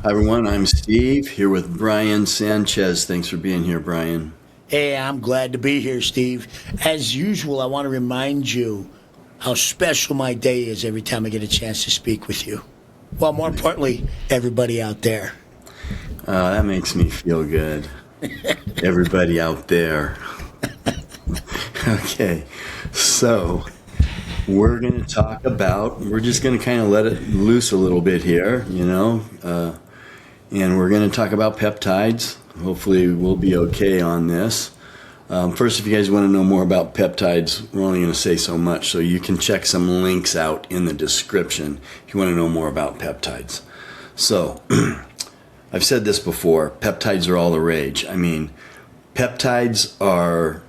Hi everyone, I'm Steve here with Brian Sanchez. Thanks for being here, Brian. Hey, I'm glad to be here, Steve. As usual, I want to remind you how special my day is every time I get a chance to speak with you. Well, more importantly, everybody out there. That makes me feel good. Everybody out there. Okay, so we're just going to kind of let it loose a little bit here, and we're going to talk about peptides. Hopefully we'll be okay on this. First, if you guys want to know more about peptides, we're only going to say so much, so you can check some links out in the description if you want to know more about peptides. So, I've said this before, peptides are all the rage. I mean, peptides are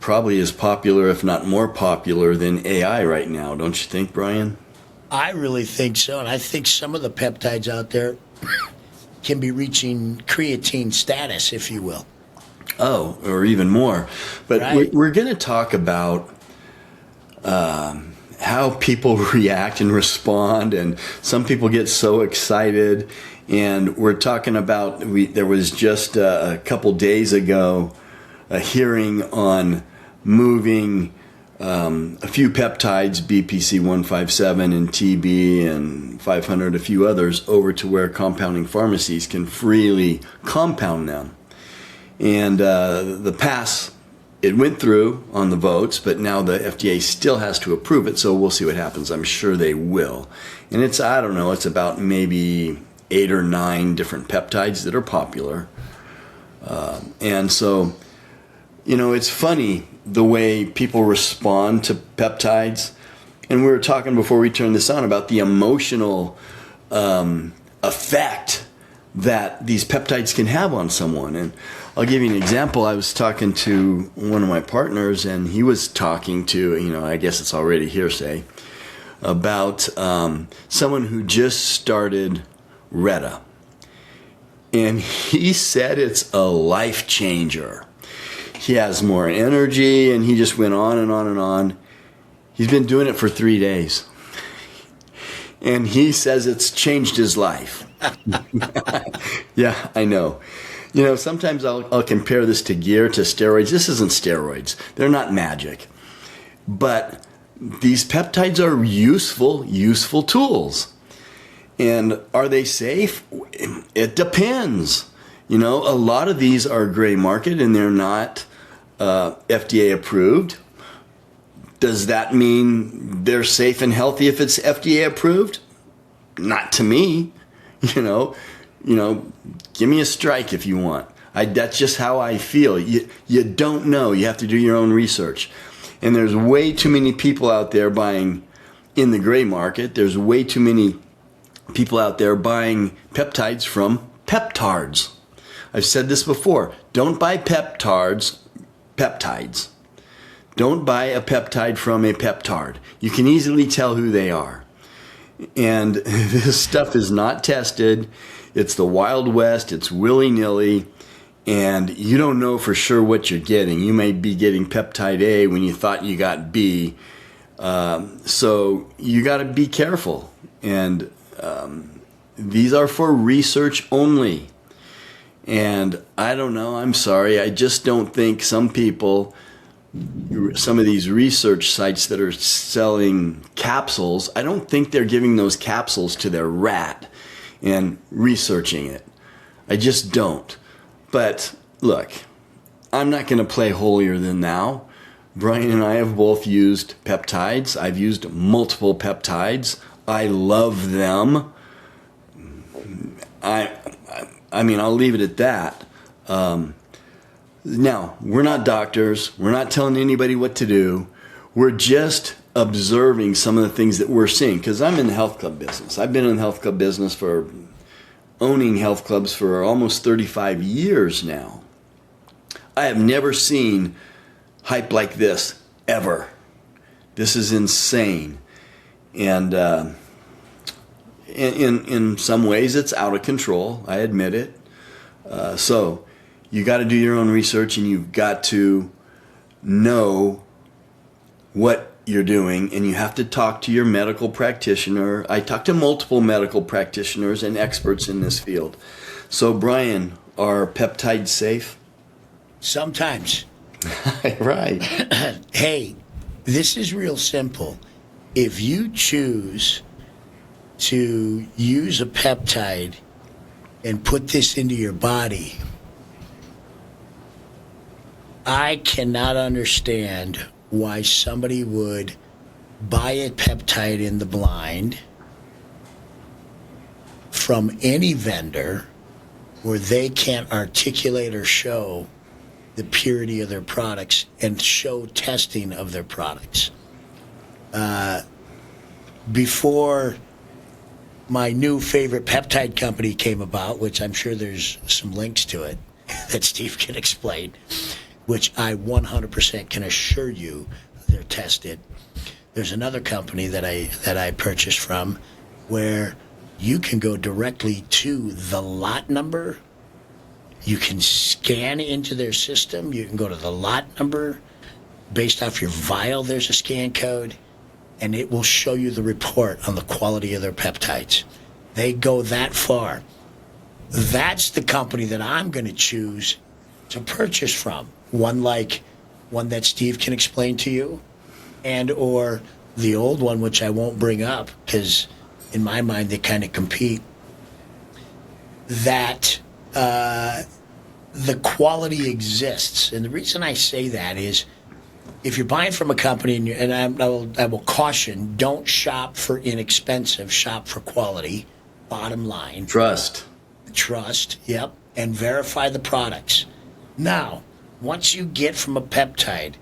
probably as popular, if not more popular, than AI right now, don't you think, Brian? I really think so, and I think some of the peptides out there can be reaching creatine status, if you will. Oh, or even more. But Right. we're going to talk about how people react and respond, and some people get so excited. And we're talking about, there was just a couple days ago a hearing on moving a few peptides, BPC 157 and TB and 500, a few others, over to where compounding pharmacies can freely compound them. And the pass, it went through on the votes, but now the FDA still has to approve it, so we'll see what happens. I'm sure they will. And it's, I don't know, it's about maybe 8 or 9 different peptides that are popular. And so, it's funny the way people respond to peptides. And we were talking before we turned this on about the emotional effect that these peptides can have on someone. And I'll give you an example. I was talking to one of my partners, and he was talking to, I guess it's already hearsay, about someone who just started Reno. And he said it's a life changer. He has more energy, and he just went on and on and on. He's been doing it for 3 days. And he says it's changed his life. Yeah, I know. Sometimes I'll compare this to gear, to steroids. This isn't steroids. They're not magic. But these peptides are useful tools. And are they safe? It depends. A lot of these are gray market and they're not FDA approved. Does that mean they're safe and healthy if it's FDA approved? Not to me. Give me a strike if you want. That's just how I feel. You don't know. You have to do your own research. And there's way too many people out there buying in the gray market. There's way too many people out there buying peptides from peptides. I've said this before. Don't buy peptides. Don't buy a peptide from a peptide. You can easily tell who they are. And this stuff is not tested. It's the Wild West. It's willy-nilly. And you don't know for sure what you're getting. You may be getting peptide A when you thought you got B. So you got to be careful. And these are for research only. And I don't know. I'm sorry. I just don't think some of these research sites that are selling capsules, I don't think they're giving those capsules to their rat and researching it. I just don't. But look, I'm not going to play holier than thou. Brian and I have both used peptides. I've used multiple peptides. I love them. I mean, I'll leave it at that. Now, we're not doctors. We're not telling anybody what to do. We're just observing some of the things that we're seeing. Because I'm in the health club business. I've been in the health club business owning health clubs for almost 35 years now. I have never seen hype like this, ever. This is insane. And in some ways, it's out of control. I admit it. So you got to do your own research, and you've got to know what you're doing, and you have to talk to your medical practitioner. I talk to multiple medical practitioners and experts in this field. So, Brian, are peptides safe? Sometimes. Right. Hey, this is real simple. If you choose to use a peptide and put this into your body, I cannot understand why somebody would buy a peptide in the blind from any vendor where they can't articulate or show the purity of their products and show testing of their products. Before my new favorite peptide company came about, which I'm sure there's some links to it that Steve can explain, which I 100% can assure you they're tested. There's another company that I purchased from where you can go directly to the lot number. You can scan into their system. You can go to the lot number. Based off your vial, there's a scan code, and it will show you the report on the quality of their peptides. They go that far. That's the company that I'm going to choose to purchase from. One that Steve can explain to you, and or the old one, which I won't bring up because in my mind they kind of compete. That the quality exists, and the reason I say that is, if you're buying from a company, I will caution: don't shop for inexpensive, shop for quality. Bottom line, Trust. Yep, and verify the products. Now, once you get from a peptide,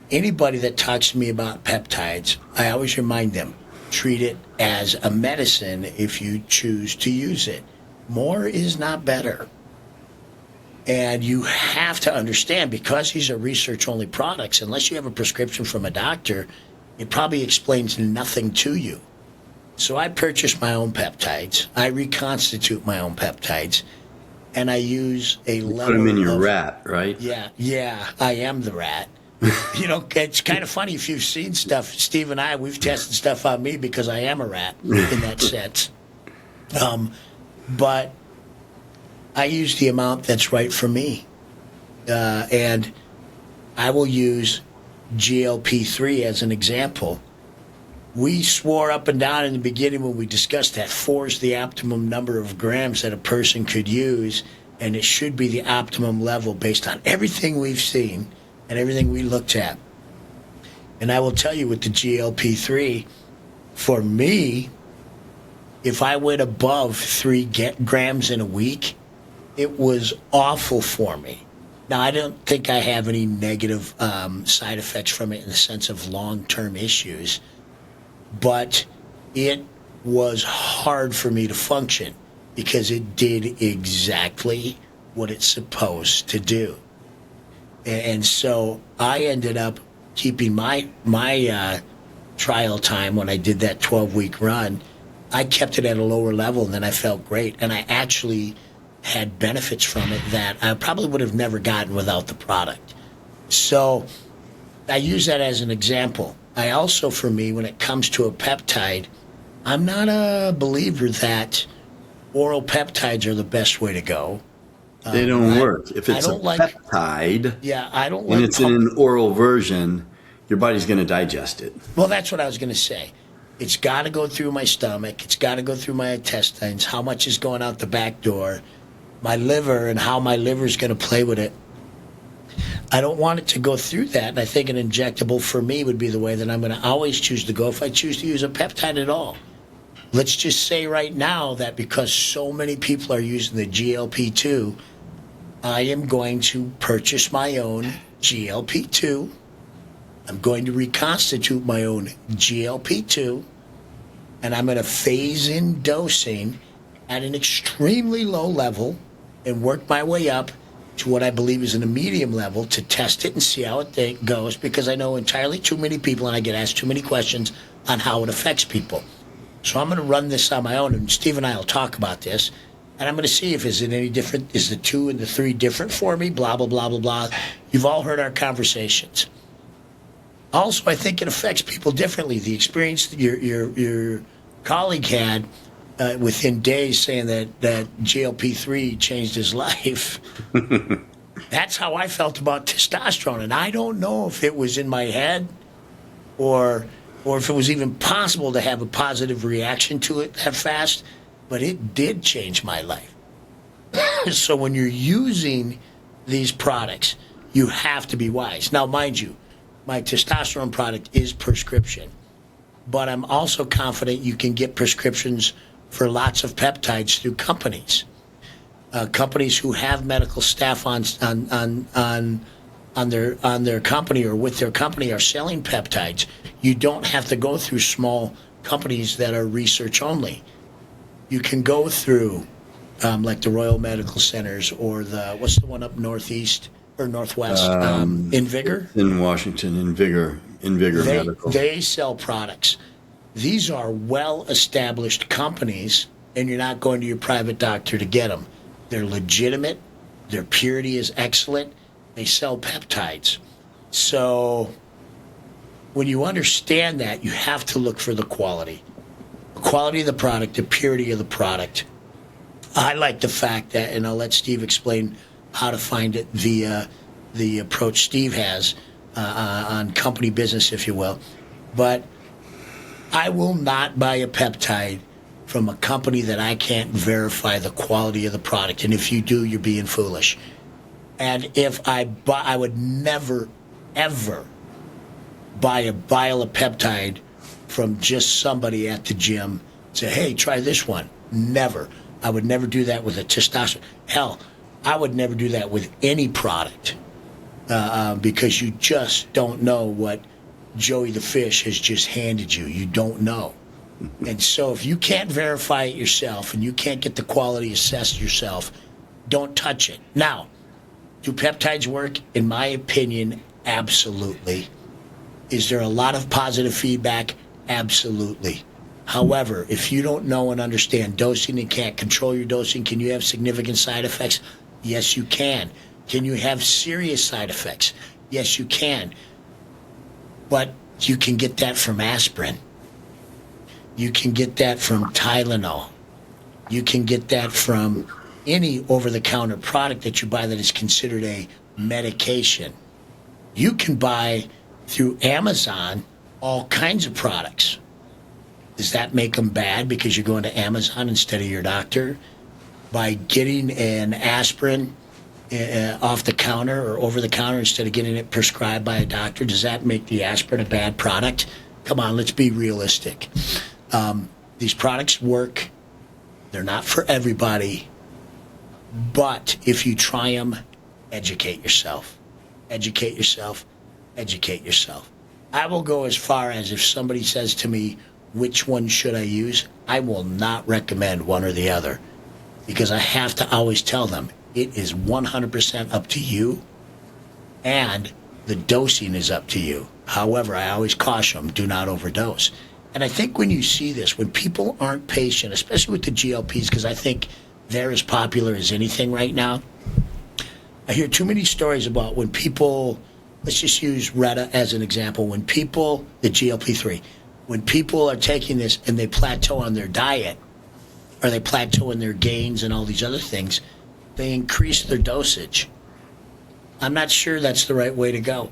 anybody that talks to me about peptides, I always remind them: treat it as a medicine if you choose to use it. More is not better. And you have to understand, because these are research-only products, unless you have a prescription from a doctor, it probably explains nothing to you. So I purchase my own peptides. I reconstitute my own peptides. And I use a level. Put them in your rat, right? Yeah, I am the rat. You know, it's kind of funny if you've seen stuff. Steve and we've tested stuff on me because I am a rat in that sense. But I use the amount that's right for me. And I will use GLP-3 as an example. We swore up and down in the beginning when we discussed that 4 is the optimum number of grams that a person could use, and it should be the optimum level based on everything we've seen and everything we looked at. And I will tell you, with the GLP-3, for me, if I went above 3 grams in a week, it was awful for me. Now, I don't think I have any negative side effects from it in the sense of long-term issues, but it was hard for me to function because it did exactly what it's supposed to do. And so I ended up keeping my trial time when I did that 12-week run. I kept it at a lower level, and then I felt great. And I actually had benefits from it that I probably would have never gotten without the product. So I use that as an example. I also, for me, when it comes to a peptide, I'm not a believer that oral peptides are the best way to go. They don't work. If it's a peptide, I don't like, and it's in an oral version, your body's going to digest it. Well, that's what I was going to say. It's got to go through my stomach. It's got to go through my intestines. How much is going out the back door? My liver, and how my liver is going to play with it. I don't want it to go through that, and I think an injectable for me would be the way that I'm going to always choose to go if I choose to use a peptide at all. Let's just say right now that because so many people are using the GLP-2, I am going to purchase my own GLP-2. I'm going to reconstitute my own GLP-2, and I'm going to phase in dosing at an extremely low level and work my way up to what I believe is in a medium level to test it and see how it goes, because I know entirely too many people and I get asked too many questions on how it affects people. So I'm going to run this on my own, and Steve and I will talk about this, and I'm going to see if is it any different. Is the 2 and the 3 different for me? Blah, blah, blah, blah, blah. You've all heard our conversations. Also, I think it affects people differently. The experience that your colleague had within days saying that GLP-3 changed his life. That's how I felt about testosterone, and I don't know if it was in my head or if it was even possible to have a positive reaction to it that fast, but it did change my life. So when you're using these products, you have to be wise. Now, mind you, my testosterone product is prescription, but I'm also confident you can get prescriptions for lots of peptides through companies. Companies who have medical staff on their company or with their company are selling peptides. You don't have to go through small companies that are research only. You can go through like the Royal Medical Centers or what's the one up northeast or northwest? Invigor? In Washington, Invigor Medical. They sell products. These are well-established companies, and you're not going to your private doctor to get them. They're legitimate. Their purity is excellent. They sell peptides. So when you understand that, you have to look for the quality. The quality of the product, the purity of the product. I like the fact that, and I'll let Steve explain how to find it via the approach Steve has on company business, if you will. But I will not buy a peptide from a company that I can't verify the quality of the product. And if you do, you're being foolish. And if I would never, ever buy a vial of peptide from just somebody at the gym. Say, hey, try this one. Never. I would never do that with a testosterone. Hell, I would never do that with any product because you just don't know what Joey the Fish has just handed you. You don't know. And so if you can't verify it yourself and you can't get the quality assessed yourself, don't touch it. Now, do peptides work? In my opinion, absolutely. Is there a lot of positive feedback? Absolutely. However, if you don't know and understand dosing and can't control your dosing, can you have significant side effects? Yes, you can. Can you have serious side effects? Yes, you can. But you can get that from aspirin. You can get that from Tylenol. You can get that from any over-the-counter product that you buy that is considered a medication. You can buy through Amazon all kinds of products. Does that make them bad because you're going to Amazon instead of your doctor? By getting an aspirin off the counter or over the counter instead of getting it prescribed by a doctor, does that make the aspirin a bad product? Come on, let's be realistic. These products work. They're not for everybody. But if you try them, educate yourself. Educate yourself. Educate yourself. I will go as far as if somebody says to me, which one should I use? I will not recommend one or the other because I have to always tell them it is 100% up to you and the dosing is up to you. However, I always caution them, do not overdose. And I think when you see this, when people aren't patient, especially with the GLPs, because I think they're as popular as anything right now, I hear too many stories about when people, let's just use Reno as an example, when people, the GLP-3, when people are taking this and they plateau on their diet or they plateau in their gains and all these other things, they increase their dosage. I'm not sure that's the right way to go.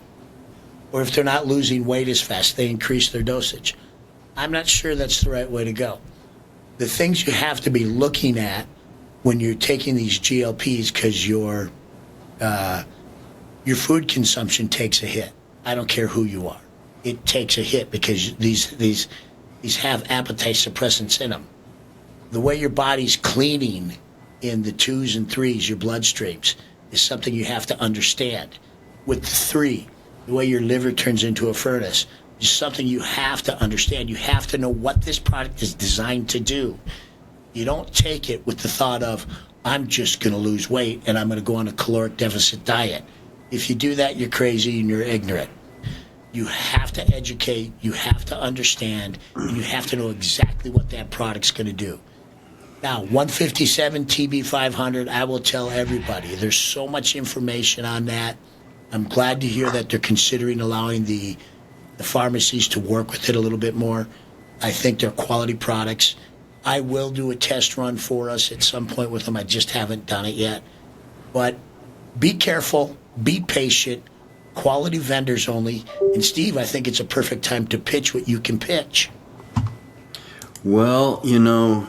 Or if they're not losing weight as fast, they increase their dosage. I'm not sure that's the right way to go. The things you have to be looking at when you're taking these GLPs, because your food consumption takes a hit. I don't care who you are. It takes a hit because these have appetite suppressants in them. The way your body's cleaning in the 2s and 3s, your bloodstreams, is something you have to understand. With the 3, the way your liver turns into a furnace, is something you have to understand. You have to know what this product is designed to do. You don't take it with the thought of, I'm just going to lose weight and I'm going to go on a caloric deficit diet. If you do that, you're crazy and you're ignorant. You have to educate, you have to understand, and you have to know exactly what that product's going to do. Now, 157 TB500, I will tell everybody, there's so much information on that. I'm glad to hear that they're considering allowing the the pharmacies to work with it a little bit more. I think they're quality products. I will do a test run for us at some point with them. I just haven't done it yet. But be careful, be patient, quality vendors only. And Steve, I think it's a perfect time to pitch what you can pitch. Well, you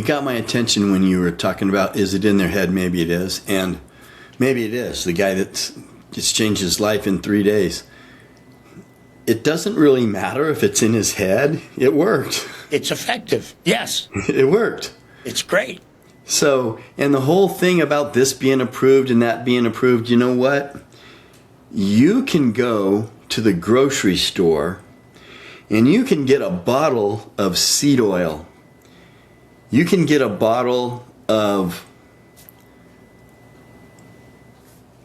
got my attention when you were talking about, is it in their head? Maybe it is. And maybe it is. The guy that's just changed his life in 3 days. It doesn't really matter if it's in his head. It worked. It's effective. Yes. It worked. It's great. So, and the whole thing about this being approved and that being approved, you know what? You can go to the grocery store and you can get a bottle of seed oil. You can get a bottle of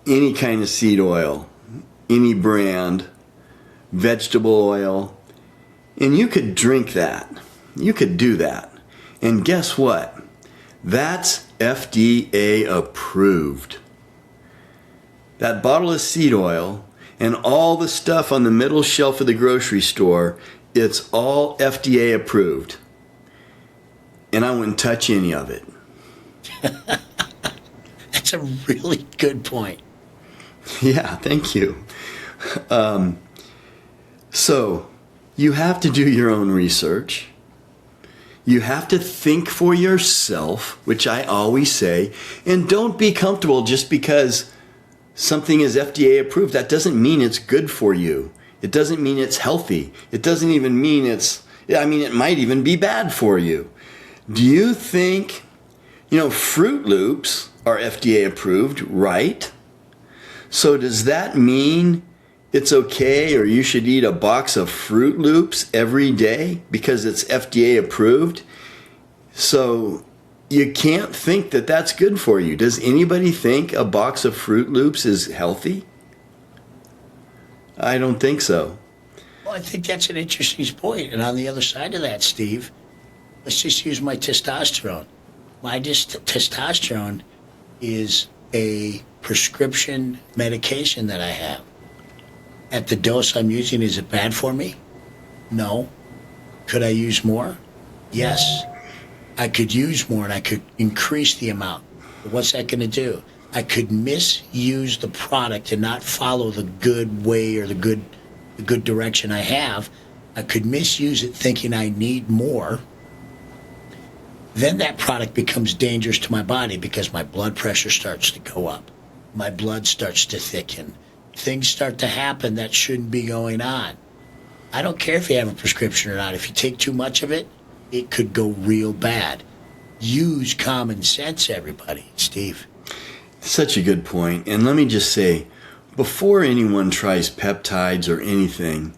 any kind of seed oil, any brand, vegetable oil, and you could drink that. You could do that. And guess what? That's FDA approved. That bottle of seed oil and all the stuff on the middle shelf of the grocery store, it's all FDA approved. And I wouldn't touch any of it. That's a really good point. Yeah, thank you. So, you have to do your own research. You have to think for yourself, which I always say, and don't be comfortable just because something is FDA approved. That doesn't mean it's good for you. It doesn't mean it's healthy. It doesn't even mean it might even be bad for you. Do you think, Fruit Loops are FDA approved, right? So does that mean it's okay or you should eat a box of Fruit Loops every day because it's FDA approved? So you can't think that that's good for you. Does anybody think a box of Fruit Loops is healthy? I don't think so. Well, I think that's an interesting point. And on the other side of that, Steve, let's just use my testosterone. My testosterone is a prescription medication that I have. At the dose I'm using, is it bad for me? No. Could I use more? Yes. I could use more and I could increase the amount. But what's that going to do? I could misuse the product and not follow the good way or the good direction I have. I could misuse it thinking I need more. Then that product becomes dangerous to my body because my blood pressure starts to go up. My blood starts to thicken. Things start to happen that shouldn't be going on. I don't care if you have a prescription or not. If you take too much of it, it could go real bad. Use common sense, everybody. Steve. Such a good point. And let me just say, before anyone tries peptides or anything,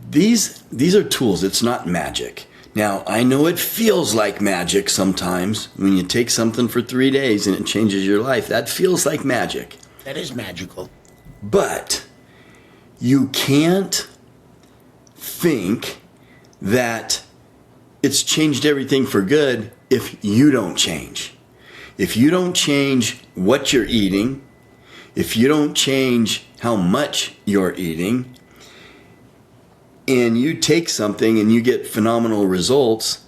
these are tools. It's not magic. Now, I know it feels like magic sometimes when you take something for 3 days and it changes your life. That feels like magic. That is magical. But you can't think that it's changed everything for good if you don't change. If you don't change what you're eating, if you don't change how much you're eating, and you take something and you get phenomenal results,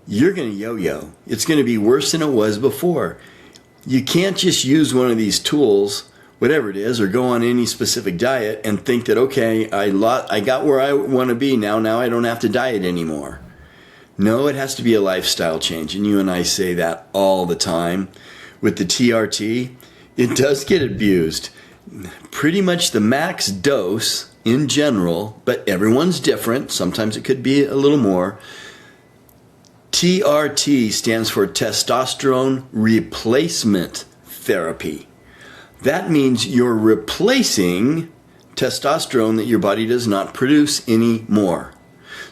you're going to yo-yo. It's going to be worse than it was before. You can't just use one of these tools, whatever it is, or go on any specific diet and think that, okay, I got where I want to be now I don't have to diet anymore. No, it has to be a lifestyle change, and you and I say that all the time. With the TRT, it does get abused. Pretty much the max dose in general, but everyone's different. Sometimes it could be a little more. TRT stands for testosterone replacement therapy. That means you're replacing testosterone that your body does not produce anymore.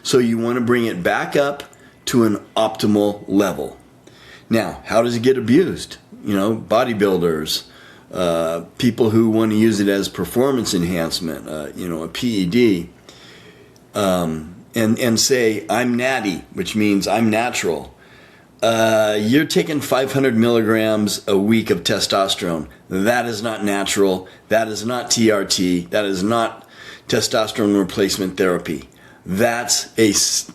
So you want to bring it back up to an optimal level. Now, how does it get abused? Bodybuilders, people who want to use it as performance enhancement, a PED, and say, I'm natty, which means I'm natural. You're taking 500 milligrams a week of testosterone. That is not natural. That is not TRT. That is not testosterone replacement therapy. It's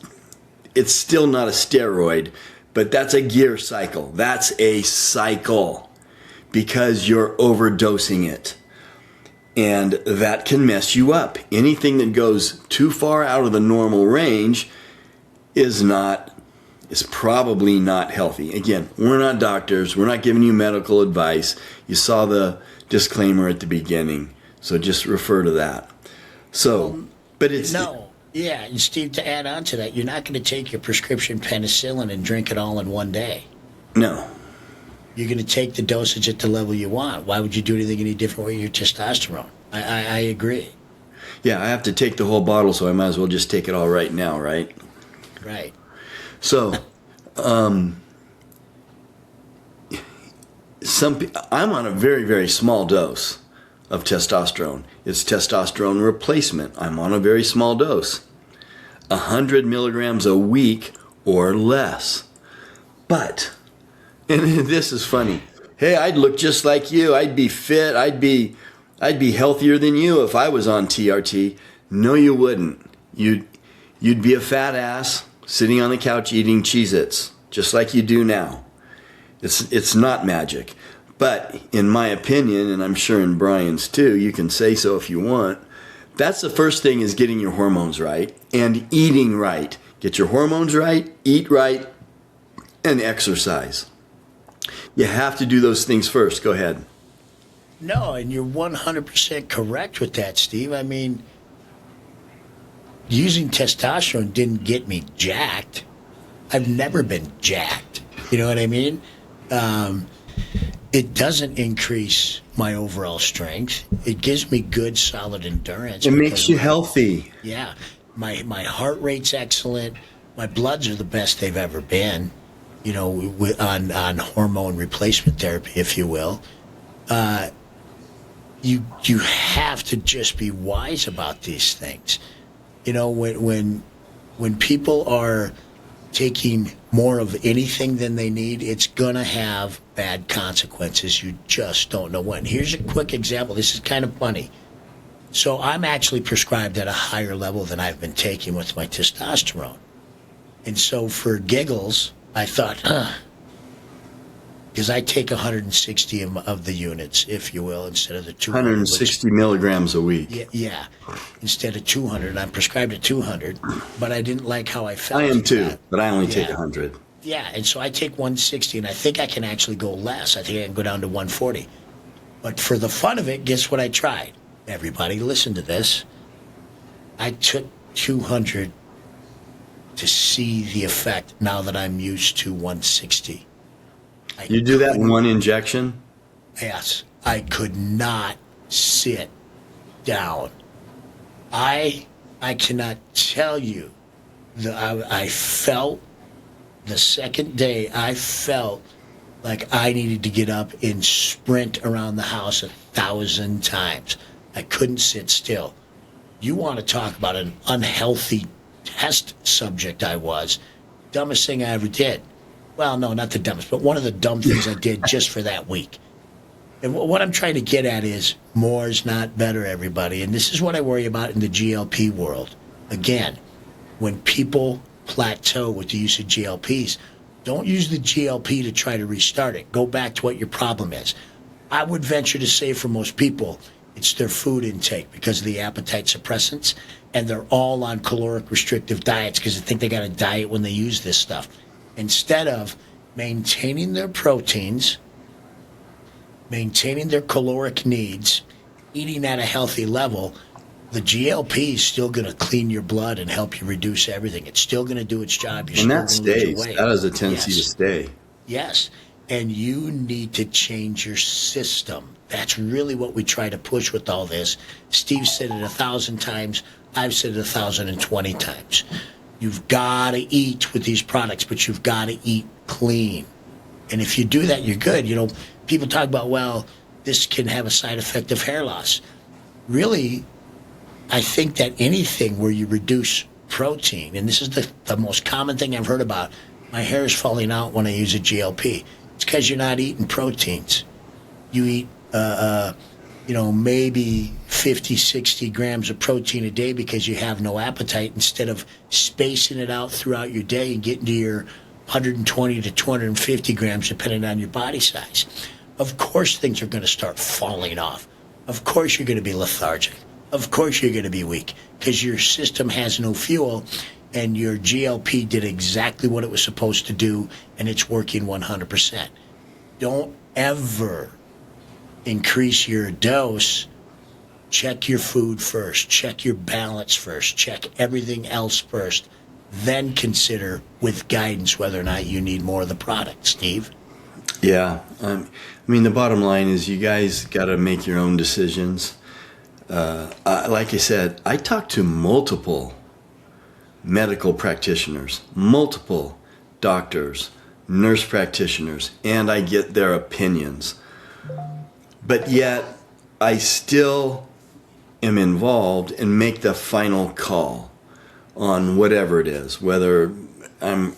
still not a steroid, but that's a gear cycle. That's a cycle because you're overdosing it. And that can mess you up. Anything that goes too far out of the normal range is probably not healthy. Again, we're not doctors. We're not giving you medical advice. You saw the disclaimer at the beginning, so just refer to that. So, but it's yeah, and Steve, to add on to that, you're not going to take your prescription penicillin and drink it all in one day. No. You're going to take the dosage at the level you want. Why would you do anything any different with your testosterone? I agree. Yeah, I have to take the whole bottle, so I might as well just take it all right now, right? Right. So, I'm on a very, very small dose of testosterone. It's testosterone replacement. I'm on a very small dose. 100 milligrams a week or less. But, and this is funny. Hey, I'd look just like you. I'd be fit. I'd be healthier than you if I was on TRT. No, you wouldn't. You'd be a fat ass sitting on the couch eating Cheez-Its, just like you do now. It's not magic. But in my opinion, and I'm sure in Brian's too, you can say so if you want, that's the first thing, is getting your hormones right and eating right. Get your hormones right, eat right, and exercise. You have to do those things first. Go ahead. No, and you're 100% correct with that, Steve. I mean, using testosterone didn't get me jacked. I've never been jacked. You know what I mean? It doesn't increase my overall strength. It gives me good, solid endurance. It makes you healthy. Yeah. My heart rate's excellent. My bloods are the best they've ever been, you know, on hormone replacement therapy, if you will. You have to just be wise about these things. You know, when people are taking more of anything than they need, it's going to have bad consequences. You just don't know when. Here's a quick example. This is kind of funny. So I'm actually prescribed at a higher level than I've been taking with my testosterone. And so for giggles, I thought, because I take 160 of the units, if you will, instead of the 200. 160 milligrams a week. Yeah. Instead of 200. I'm prescribed at 200, but I didn't like how I felt. I am too, that. but I only take 100. Yeah, and so I take 160, and I think I can actually go less. I think I can go down to 140. But for the fun of it, guess what I tried? Everybody listen to this. I took 200 to see the effect now that I'm used to 160. You do that in one injection? Yes. I could not sit down. I cannot tell you that I felt the second day, I felt like I needed to get up and sprint around the house 1,000 times. I couldn't sit still. You want to talk about an unhealthy test subject I was. Dumbest thing I ever did. Well, no, not the dumbest, but one of the dumb things I did just for that week. And what I'm trying to get at is more is not better, everybody. And this is what I worry about in the GLP world. Again, when people plateau with the use of GLPs, don't use the GLP to try to restart it. Go back to what your problem is. I would venture to say for most people, it's their food intake because of the appetite suppressants, and they're all on caloric restrictive diets because they think they got a diet when they use this stuff. Instead of maintaining their proteins, maintaining their caloric needs, eating at a healthy level, the GLP is still going to clean your blood and help you reduce everything. It's still going to do its job. You're and that still going to stays. lose weight. That has a tendency to stay. Yes. And you need to change your system. That's really what we try to push with all this. Steve said it 1,000 times. I've said it 1,020 times. You've got to eat with these products, but you've got to eat clean. And if you do that, you're good. You know, people talk about, well, this can have a side effect of hair loss. Really, I think that anything where you reduce protein, and this is the most common thing I've heard about, my hair is falling out when I use a GLP. It's because you're not eating proteins. You eat, maybe 50, 60 grams of protein a day because you have no appetite, instead of spacing it out throughout your day and getting to your 120 to 250 grams, depending on your body size. Of course, things are going to start falling off. Of course, you're going to be lethargic. Of course, you're going to be weak because your system has no fuel, and your GLP did exactly what it was supposed to do, and it's working 100%. Don't ever increase your dose. Check your food first. Check your balance first. Check everything else first. Then consider, with guidance, whether or not you need more of the product, Steve. Yeah. I mean, the bottom line is you guys got to make your own decisions. Like I said, I talked to multiple medical practitioners, multiple doctors, nurse practitioners, and I get their opinions. But yet, I still am involved and make the final call on whatever it is. Whether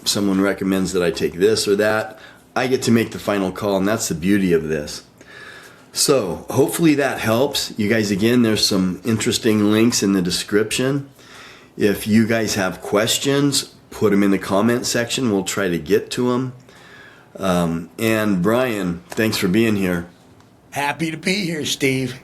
someone recommends that I take this or that, I get to make the final call, and that's the beauty of this. So hopefully that helps. You guys, again, there's some interesting links in the description. If you guys have questions, put them in the comment section. We'll try to get to them. And Brian, thanks for being here. Happy to be here, Steve.